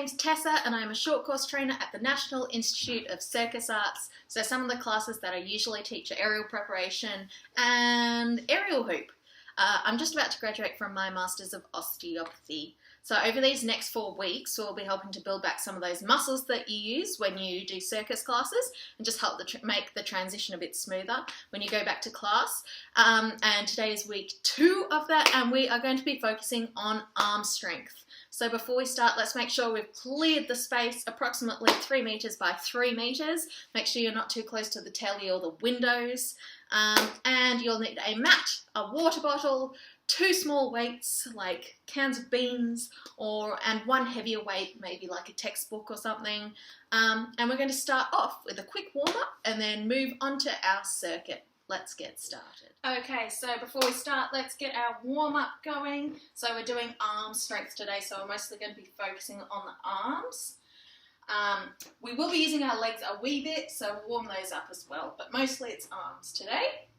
name's Tessa and I'm a short course trainer at the National Institute of Circus Arts. So some of the classes that I usually teach are aerial preparation and aerial hoop. I'm just about to graduate from my Masters of Osteopathy. So over these next 4 weeks, we'll be helping to build back some of those muscles that you use when you do circus classes and just help make the transition a bit smoother when you go back to class. And today is week 2 of that, and we are going to be focusing on arm strength. So before we start, let's make sure we've cleared the space approximately 3 meters by 3 meters. Make sure you're not too close to the telly or the windows. And you'll need a mat, a water bottle, 2 small weights like cans of beans, and 1 heavier weight, maybe like a textbook or something. And we're going to start off with a quick warm-up and then move on to our circuit. Let's get started. Okay, so before we start, let's get our warm-up going. So we're doing arm strength today, so we're mostly going to be focusing on the arms. We will be using our legs a wee bit, so we'll warm those up as well, but mostly it's arms today.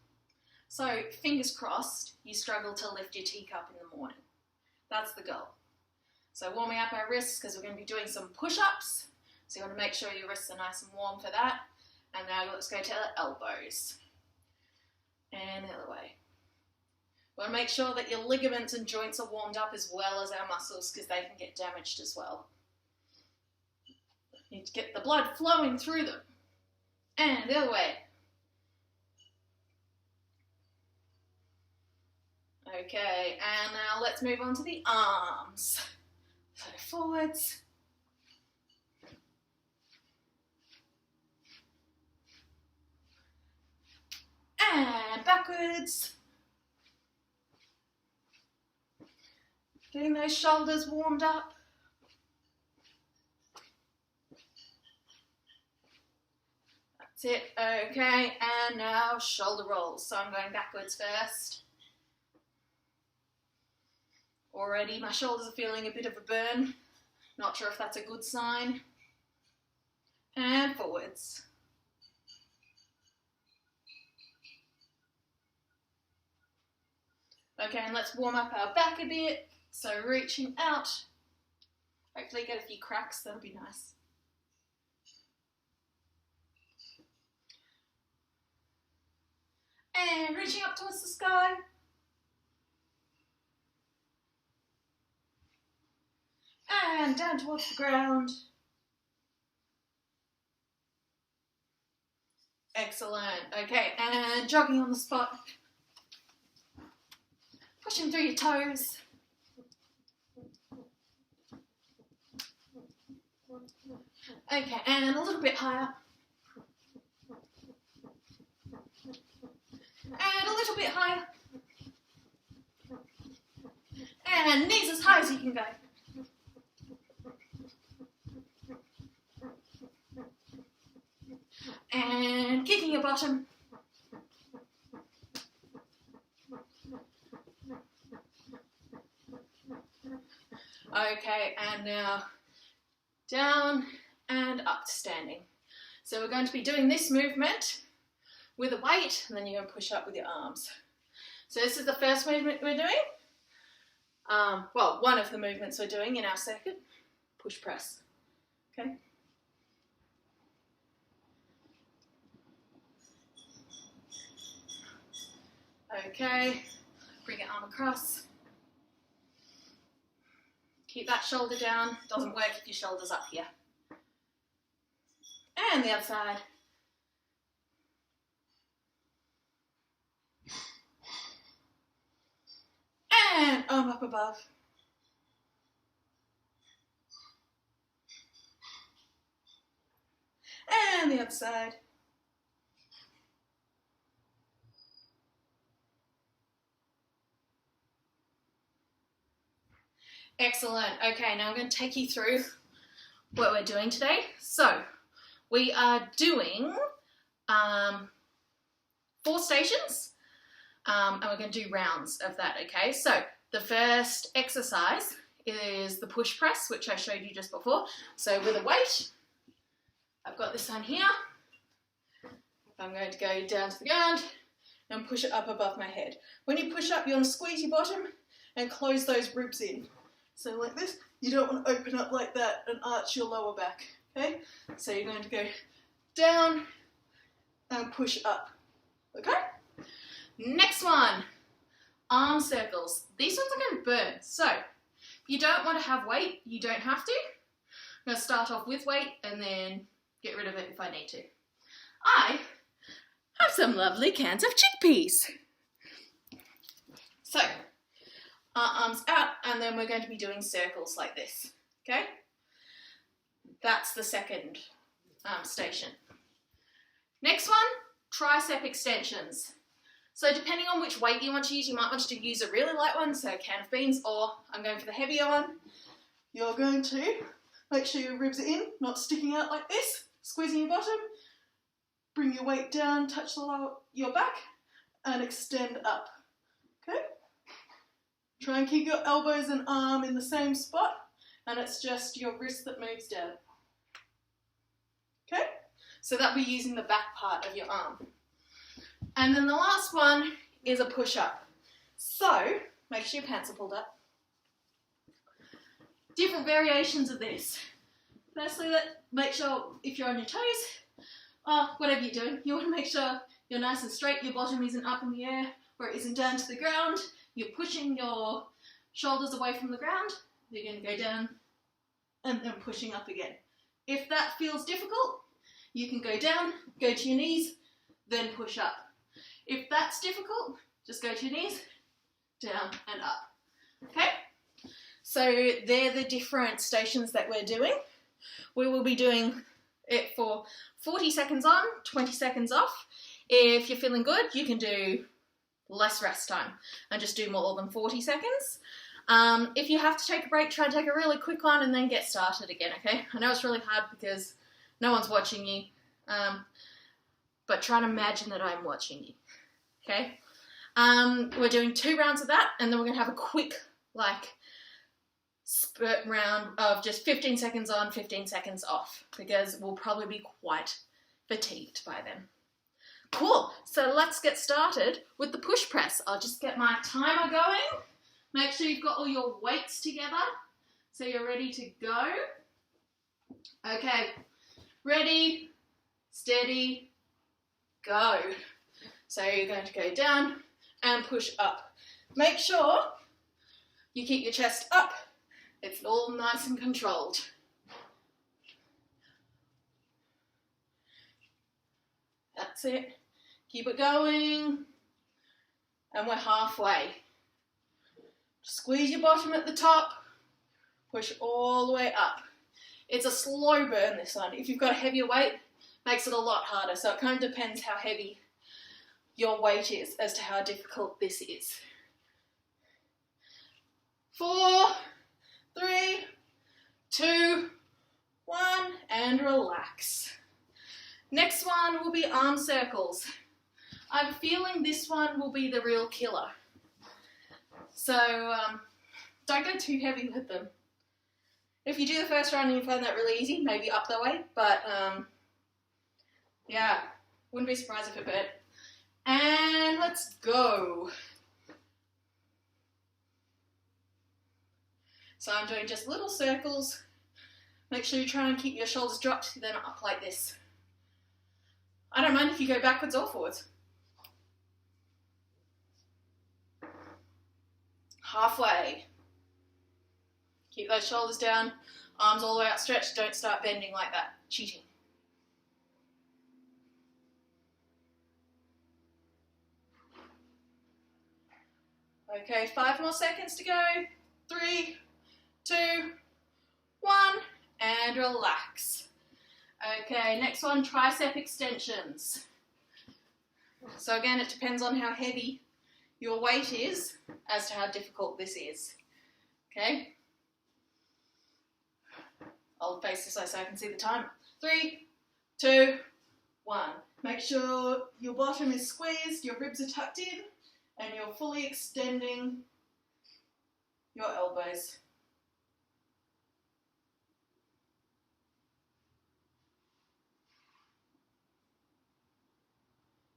So fingers crossed, you struggle to lift your teacup in the morning. That's the goal. So warming up our wrists because we're going to be doing some push-ups. So you want to make sure your wrists are nice and warm for that. And now let's go to the elbows. And the other way. We want to make sure that your ligaments and joints are warmed up as well as our muscles because they can get damaged as well. You need to get the blood flowing through them. And the other way. Okay, and now let's move on to the arms. So forwards. And backwards. Getting those shoulders warmed up. That's it, okay, and now shoulder rolls. So I'm going backwards first. Already my shoulders are feeling a bit of a burn. Not sure if that's a good sign. And forwards. Okay, and let's warm up our back a bit. So reaching out. Hopefully get a few cracks, that'll be nice. And reaching up towards the sky. And down towards the ground. Excellent. Okay, and jogging on the spot. Pushing through your toes. Okay, and a little bit higher. And a little bit higher. And knees as high as you can go. And kicking your bottom. Okay, and now down and up to standing. So we're going to be doing this movement with a weight, and then you're going to push up with your arms. So this is the first movement we're doing. Well, one of the movements we're doing in our circuit. Push press. Okay. Okay, bring your arm across. Keep that shoulder down. Doesn't work if your shoulder's up here. And the other side. And arm up above. And the other side. Excellent. Okay, now I'm going to take you through what we're doing today. So, we are doing 4 stations, and we're going to do rounds of that, okay? So, the first exercise is the push press, which I showed you just before. So, with a weight, I've got this on here. I'm going to go down to the ground and push it up above my head. When you push up, you want to squeeze your bottom and close those ribs in. So like this, You don't want to open up like that and arch your lower back, okay? So you're going to go down and push up, okay? Next one, arm circles. These ones are going to burn. So if you don't want to have weight, you don't have to. I'm going to start off with weight and then get rid of it if I need to. I have some lovely cans of chickpeas. So, arms out, and then we're going to be doing circles like this, okay? That's the second station. Next one, tricep extensions. So depending on which weight you want to use, you might want to use a really light one, so a can of beans, or I'm going for the heavier one. You're going to make sure your ribs are in, not sticking out like this, squeezing your bottom, bring your weight down, touch your back, and extend up, okay? Try and keep your elbows and arm in the same spot, and it's just your wrist that moves down. Okay? So that'll be using the back part of your arm. And then the last one is a push-up. So, make sure your pants are pulled up. Different variations of this. Firstly, make sure if you're on your toes, or whatever you're doing, you want to make sure you're nice and straight, your bottom isn't up in the air, or it isn't down to the ground. You're pushing your shoulders away from the ground. You're going to go down and then pushing up again. If that feels difficult, you can go down, go to your knees, then push up. If that's difficult, just go to your knees, down and up. Okay? So they're the different stations that we're doing. We will be doing it for 40 seconds on, 20 seconds off. If you're feeling good, you can do less rest time and just do more than 40 seconds. If you have to take a break, try and take a really quick one and then get started again, okay? I know it's really hard because no one's watching you, but try and imagine that I'm watching you, okay? We're doing 2 rounds of that, and then we're going to have a quick, spurt round of just 15 seconds on, 15 seconds off, because we'll probably be quite fatigued by then. Cool, so let's get started with the push press. I'll just get my timer going. Make sure you've got all your weights together so you're ready to go. Okay, ready, steady, go. So you're going to go down and push up. Make sure you keep your chest up. It's all nice and controlled. That's it. Keep it going. And we're halfway. Squeeze your bottom at the top. Push all the way up. It's a slow burn, this one. If you've got a heavier weight, makes it a lot harder. So it kind of depends how heavy your weight is as to how difficult this is. 4, 3, 2, 1, and relax. Next one will be arm circles. I have a feeling this one will be the real killer. So don't go too heavy with them. If you do the first round and you find that really easy, maybe up the weight, but yeah, wouldn't be surprised if it burnt. And let's go. So I'm doing just little circles. Make sure you try and keep your shoulders dropped, then up like this. I don't mind if you go backwards or forwards. Halfway. Keep those shoulders down, arms all the way outstretched. Don't start bending like that. Cheating. Okay, 5 more seconds to go. 3, 2, 1, and relax. Okay, next one, tricep extensions. So again, it depends on how heavy your weight is as to how difficult this is. Okay? I'll face this way so I can see the time. 3, 2, 1. Make sure your bottom is squeezed, your ribs are tucked in, and you're fully extending your elbows.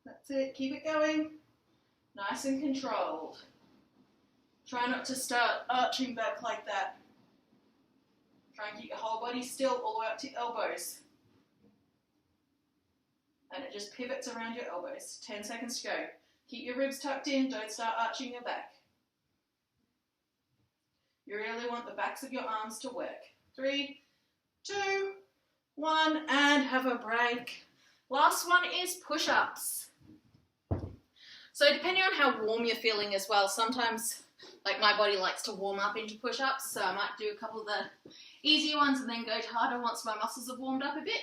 That's it, keep it going. Nice and controlled. Try not to start arching back like that. Try and keep your whole body still all the way up to your elbows. And it just pivots around your elbows. 10 seconds to go. Keep your ribs tucked in, don't start arching your back. You really want the backs of your arms to work. 3, 2, 1, and have a break. Last one is push-ups. So depending on how warm you're feeling as well, sometimes like my body likes to warm up into push-ups, so I might do a couple of the easier ones and then go harder once my muscles have warmed up a bit.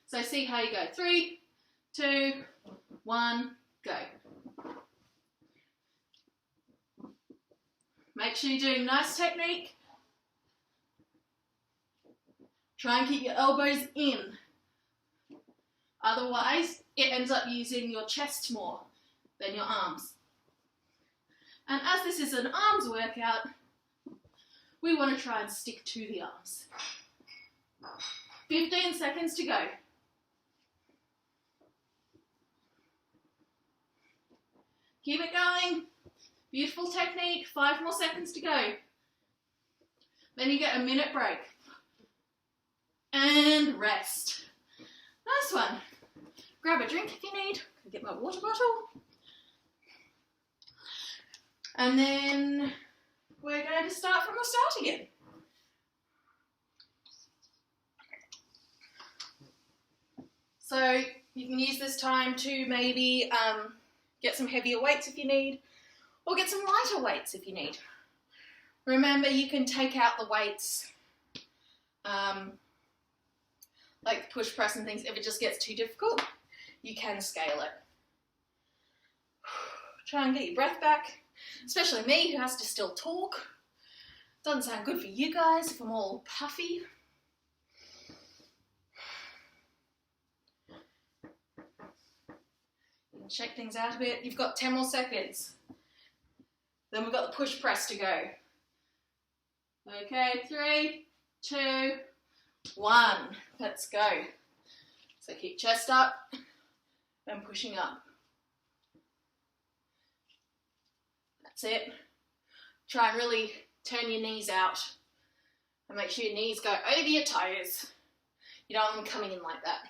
So see how you go. 3, 2, 1, go. Make sure you're doing nice technique. Try and keep your elbows in. Otherwise, it ends up using your chest more than your arms. And as this is an arms workout, we want to try and stick to the arms. 15 seconds to go. Keep it going. Beautiful technique. 5 more seconds to go. Then you get a minute break. And rest. Nice one. Grab a drink if you need. Go get my water bottle. And then we're going to start from the start again. So you can use this time to maybe get some heavier weights if you need, or get some lighter weights if you need. Remember, you can take out the weights, like push press and things. If it just gets too difficult, you can scale it. Try and get your breath back, especially me who has to still talk. Doesn't sound good for you guys if I'm all puffy. Shake things out a bit. You've got 10 more seconds. Then we've got the push press to go. Okay, 3, 2, 1. Let's go. So keep chest up and pushing up. That's it. Try and really turn your knees out and make sure your knees go over your toes. You don't want them coming in like that.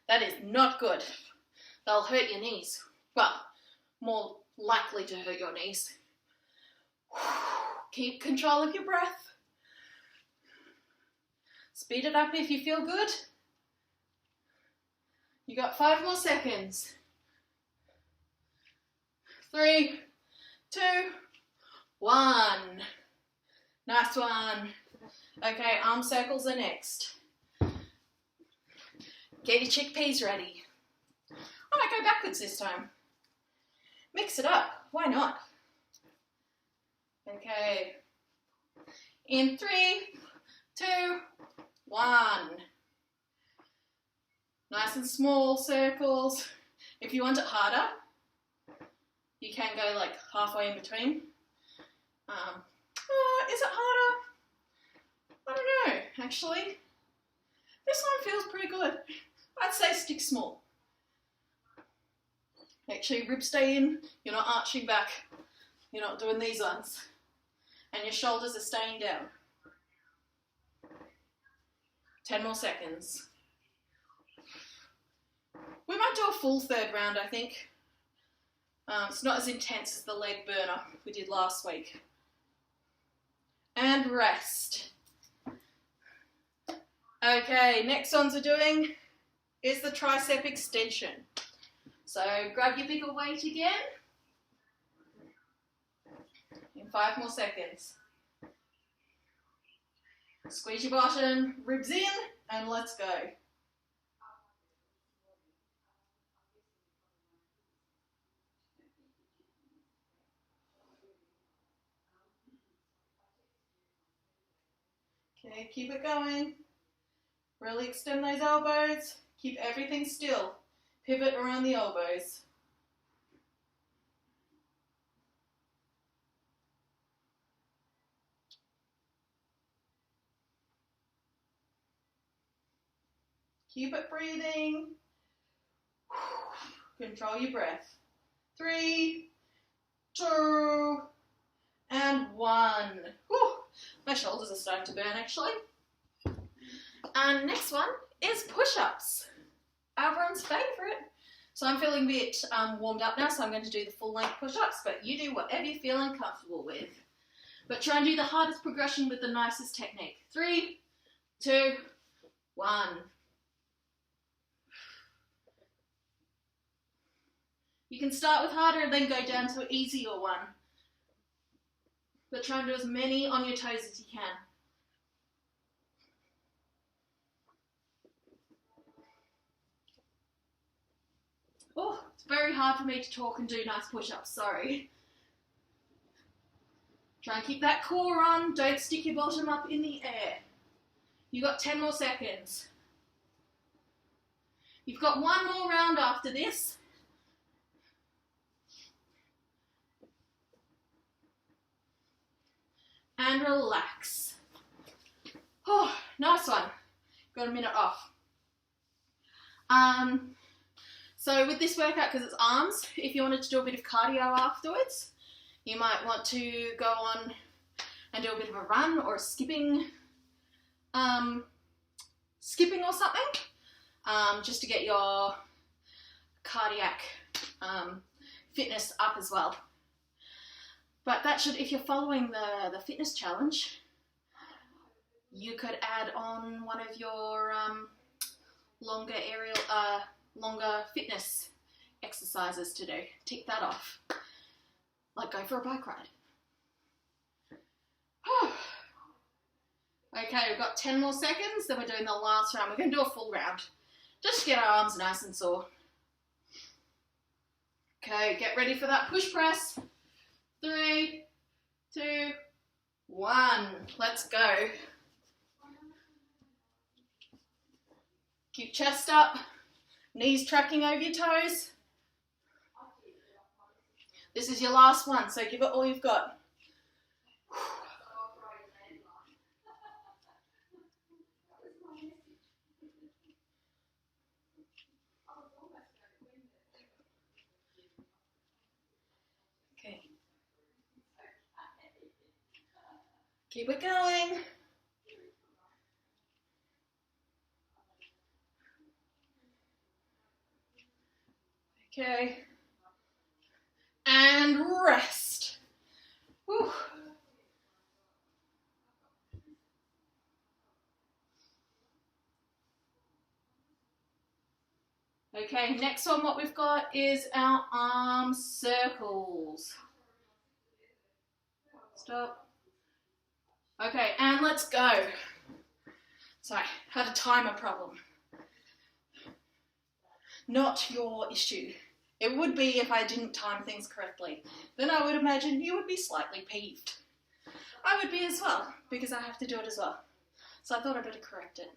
That is not good. They'll hurt your knees. Well, more likely to hurt your knees. Keep control of your breath. Speed it up if you feel good. You got 5 more seconds. 3, 2, 1. Nice one. Okay, arm circles are next. Get your chickpeas ready. I might go backwards this time. Mix it up. Why not? Okay. In 3, 2, 1. Nice and small circles. If you want it harder, you can go like halfway in between. Is it harder? I don't know, actually. This one feels pretty good. I'd say stick small. Make sure your ribs stay in, you're not arching back, you're not doing these ones, and your shoulders are staying down. 10 more seconds. We might do a full third round, I think. It's not as intense as the leg burner we did last week. And rest. Okay, next ones we're doing is the tricep extension. So grab your bigger weight again. In 5 more seconds. Squeeze your bottom, ribs in, and let's go. Okay, keep it going. Really extend those elbows. Keep everything still. Pivot around the elbows. Keep it breathing. Control your breath. 3, 2, and 1. Whew. My shoulders are starting to burn actually. And next one is push-ups. Everyone's favourite. So I'm feeling a bit warmed up now, so I'm going to do the full length push-ups, but you do whatever you're feeling comfortable with. But try and do the hardest progression with the nicest technique. 3, 2, 1. You can start with harder and then go down to an easier one. But try and do as many on your toes as you can. Oh, it's very hard for me to talk and do nice push-ups, sorry. Try and keep that core on, don't stick your bottom up in the air. You've got 10 more seconds. You've got one more round after this. And relax. Oh, nice one. Got a minute off. So with this workout, because it's arms, if you wanted to do a bit of cardio afterwards, you might want to go on and do a bit of a run or a skipping or something, just to get your cardiac fitness up as well. But that should, if you're following the fitness challenge, you could add on one of your longer fitness exercises to do. Tick that off. Like go for a bike ride. Okay, we've got 10 more seconds, then we're doing the last round. We're going to do a full round, just to get our arms nice and sore. Okay, get ready for that push press. 3, 2, 1. Let's go. Keep chest up, knees tracking over your toes. This is your last one, so give it all you've got. Okay. Keep it going. Okay. And rest. Whew. Okay, next one what we've got is our arm circles. Stop. Okay, and let's go. Sorry, had a timer problem. Not your issue. It would be if I didn't time things correctly. Then I would imagine you would be slightly peeved. I would be as well, because I have to do it as well. So I thought I'd better correct it.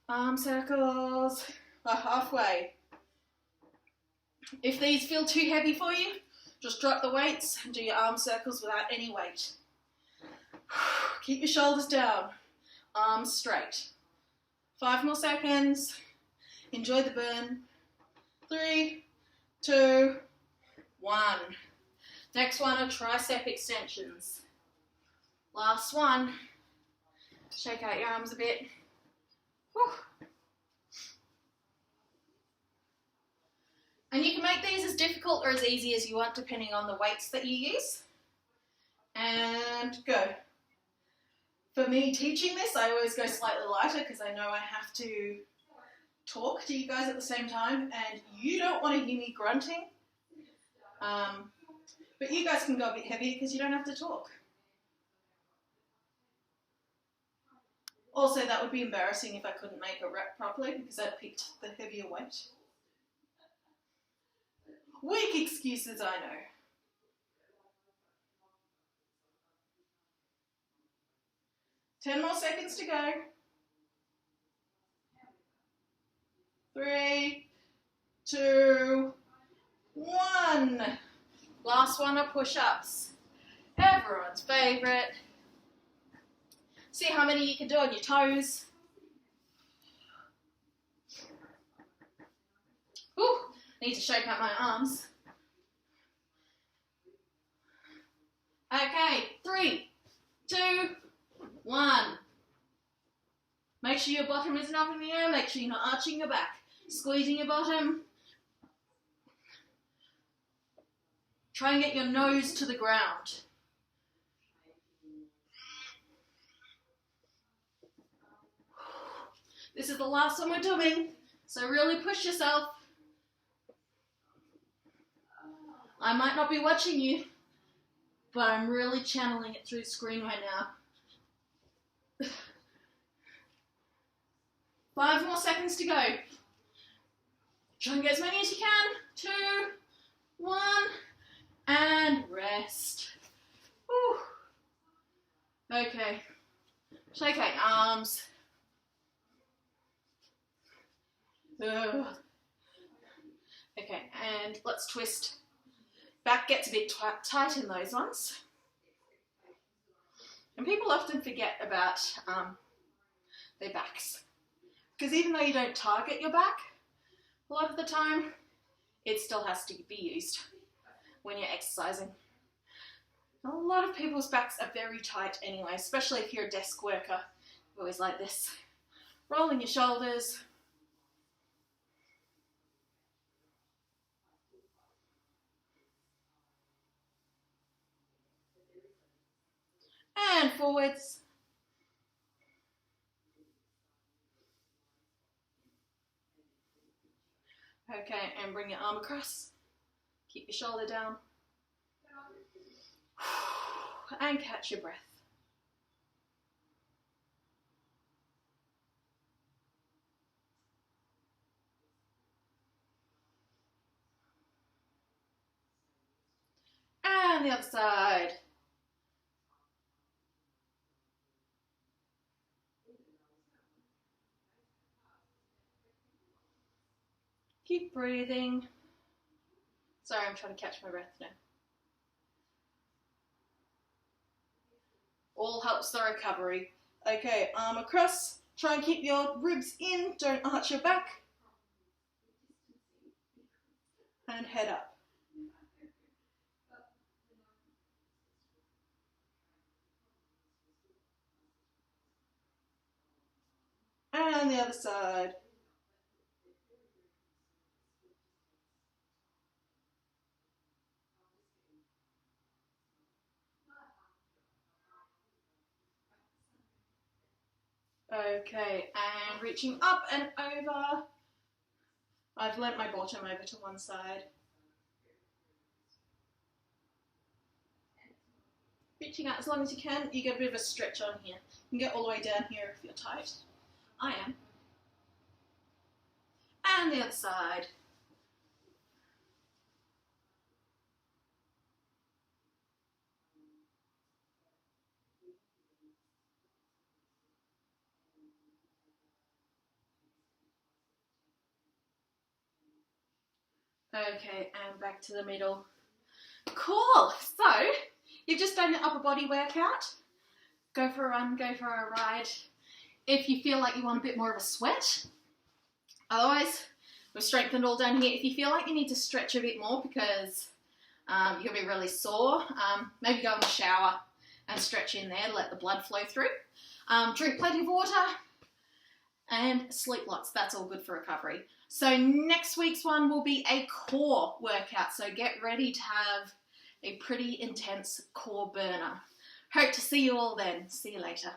Arm circles are halfway. If these feel too heavy for you, just drop the weights and do your arm circles without any weight. Keep your shoulders down, arms straight. 5 more seconds. Enjoy the burn. 3, 2, 1. Next one are tricep extensions. Last one. Shake out your arms a bit. Whew. And you can make these as difficult or as easy as you want depending on the weights that you use. And go. For me teaching this, I always go slightly lighter because I know I have to talk to you guys at the same time and you don't want to hear me grunting. But you guys can go a bit heavier because you don't have to talk. Also, that would be embarrassing if I couldn't make a rep properly because I picked the heavier weight. Weak excuses, I know. Ten more seconds to go. 3, 2, 1. Last one are push-ups. Everyone's favourite. See how many you can do on your toes. Whew, need to shake out my arms. Okay, 3, 2, 1. sure your bottom isn't up in the air. Make sure you're not arching your back. Squeezing your bottom. Try and get your nose to the ground. This is the last one we're doing, so really push yourself. I might not be watching you, but I'm really channeling it through the screen right now. 5 more seconds to go. Try and get as many as you can. 2, 1, and rest. Whew. Okay. Shake your arms. Ugh. Okay, and let's twist. Back gets a bit tight in those ones. And people often forget about their backs. Because even though you don't target your back, a lot of the time, it still has to be used when you're exercising. A lot of people's backs are very tight anyway, especially if you're a desk worker. Always like this. Rolling your shoulders. And forwards. Okay, and bring your arm across. Keep your shoulder down. And catch your breath. And the other side. Keep breathing. Sorry, I'm trying to catch my breath now. All helps the recovery. Okay, arm across. Try and keep your ribs in. Don't arch your back. And head up. And the other side. Okay, and reaching up and over. I've leant my bottom over to one side. Reaching out as long as you can. You get a bit of a stretch on here. You can get all the way down here if you're tight. I am. And the other side. Okay, and back to the middle. Cool. So, you've just done your upper body workout. Go for a run, go for a ride. If you feel like you want a bit more of a sweat. Otherwise, we've strengthened all down here. If you feel like you need to stretch a bit more because you're going to be really sore, maybe go in the shower and stretch in there, let the blood flow through. Drink plenty of water and sleep lots. That's all good for recovery. So next week's one will be a core workout. So get ready to have a pretty intense core burner. Hope to see you all then. See you later.